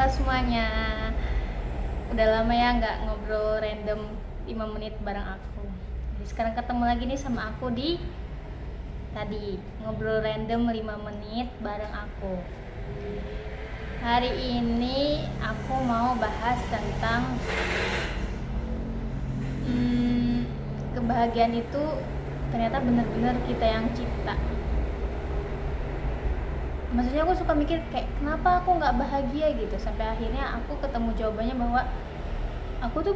semuanya. Udah lama ya nggak ngobrol random 5 menit bareng aku. Jadi sekarang ketemu lagi nih sama aku di tadi ngobrol random 5 menit bareng aku. Hari ini aku mau bahas tentang kebahagiaan itu ternyata benar-benar kita yang cipta. Maksudnya aku suka mikir kayak kenapa aku nggak bahagia gitu, sampai akhirnya aku ketemu jawabannya bahwa aku tuh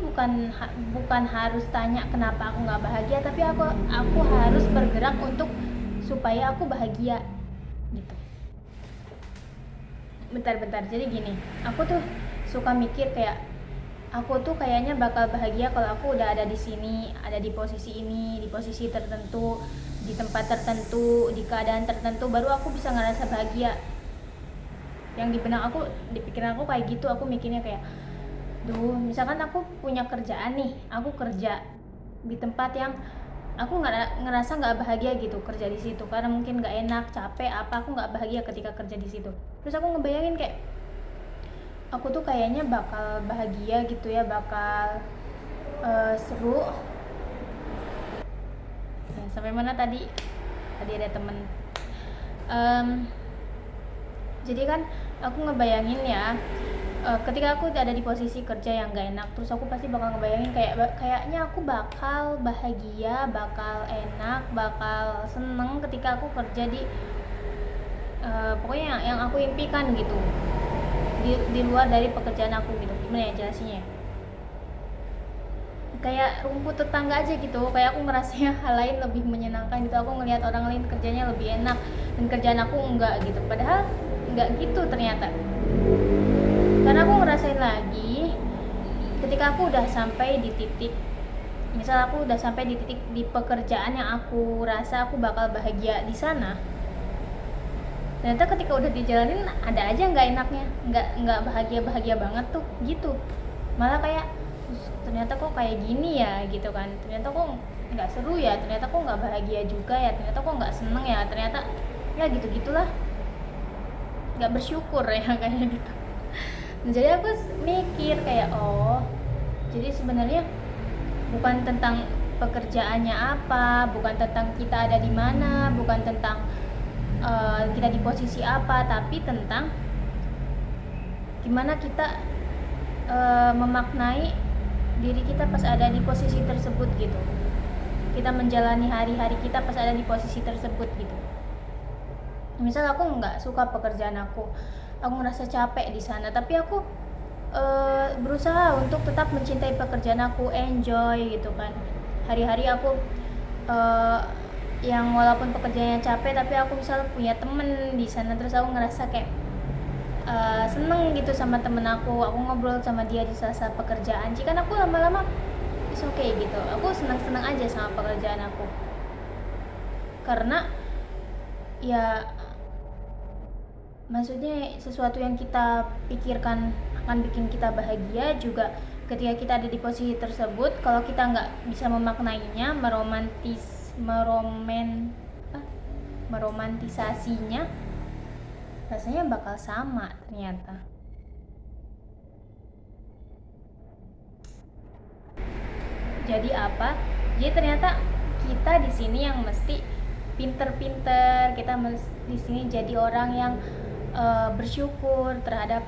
bukan harus tanya kenapa aku nggak bahagia, tapi aku harus bergerak untuk supaya aku bahagia gitu. Bentar, jadi gini, aku tuh suka mikir kayak aku tuh kayaknya bakal bahagia kalau aku udah ada di sini, ada di posisi ini, di posisi tertentu, di tempat tertentu, di keadaan tertentu, baru aku bisa ngerasa bahagia. Yang di benak aku, di pikiran aku kayak gitu. Aku mikirnya kayak, duh, misalkan aku punya kerjaan nih, aku kerja di tempat yang aku ngerasa nggak bahagia gitu kerja di situ, karena mungkin nggak enak, capek apa, aku nggak bahagia ketika kerja di situ. Terus aku ngebayangin kayak aku tuh kayaknya bakal bahagia gitu ya, bakal seru. Nah, sampai mana tadi ada temen. Jadi kan aku ngebayangin ya, ketika aku ada di posisi kerja yang gak enak, terus aku pasti bakal ngebayangin kayaknya aku bakal bahagia, bakal enak, bakal seneng ketika aku kerja di pokoknya yang aku impikan gitu, di luar dari pekerjaan aku gitu. Gimana ya jelasinnya, kayak rumput tetangga aja gitu. Kayak aku ngerasanya hal lain lebih menyenangkan gitu, aku ngelihat orang lain kerjanya lebih enak dan kerjaan aku enggak gitu, padahal enggak gitu ternyata. Karena aku ngerasain lagi ketika aku udah sampai di titik, misal aku udah sampai di titik di pekerjaan yang aku rasa aku bakal bahagia di sana, ternyata ketika udah dijalanin ada aja nggak enaknya, nggak bahagia banget tuh gitu. Malah kayak ternyata kok kayak gini ya gitu kan, ternyata kok nggak seru ya, ternyata kok nggak bahagia juga ya, ternyata kok nggak seneng ya, ternyata ya gitu gitulah, nggak bersyukur ya kayak gitu. Jadi aku mikir kayak, oh jadi sebenarnya bukan tentang pekerjaannya apa, bukan tentang kita ada di mana, bukan tentang kita di posisi apa, tapi tentang gimana kita memaknai diri kita pas ada di posisi tersebut gitu. Kita menjalani hari-hari kita pas ada di posisi tersebut gitu. Misal aku nggak suka pekerjaan aku ngerasa capek di sana, tapi aku berusaha untuk tetap mencintai pekerjaan aku, enjoy gitu kan. Hari-hari aku yang walaupun pekerjaannya capek, tapi aku misal punya temen di sana, terus aku ngerasa kayak seneng gitu sama temen aku ngobrol sama dia di sela-sela pekerjaan. Jika aku lama-lama it's okay gitu, aku senang-senang aja sama pekerjaan aku, karena ya maksudnya sesuatu yang kita pikirkan akan bikin kita bahagia juga ketika kita ada di posisi tersebut. Kalau kita nggak bisa memaknainya, meromantisasinya, rasanya bakal sama ternyata. Jadi apa? Jadi ternyata kita di sini yang mesti pinter-pinter, kita di sini jadi orang yang bersyukur terhadap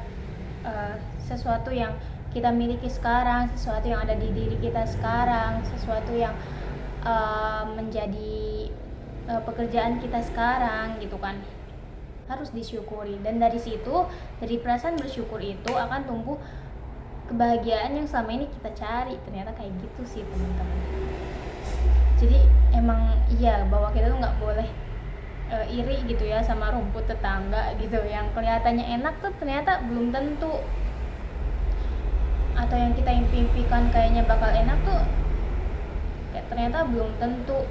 sesuatu yang kita miliki sekarang, sesuatu yang ada di diri kita sekarang, sesuatu yang menjadi pekerjaan kita sekarang gitu kan, harus disyukuri. Dan dari situ, dari perasaan bersyukur itu akan tumbuh kebahagiaan yang selama ini kita cari. Ternyata kayak gitu sih teman-teman. Jadi emang iya bahwa kita tuh nggak boleh iri gitu ya sama rumput tetangga gitu, yang kelihatannya enak tuh ternyata belum tentu, atau yang kita impikan kayaknya bakal enak tuh kayak ternyata belum tentu.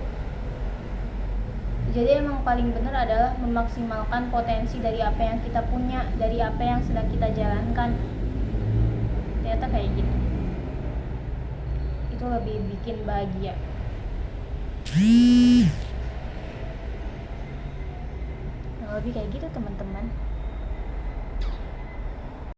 Jadi emang paling benar adalah memaksimalkan potensi dari apa yang kita punya, dari apa yang sedang kita jalankan. Ternyata kayak gitu, itu lebih bikin bahagia. Nah, lebih kayak gitu teman-teman.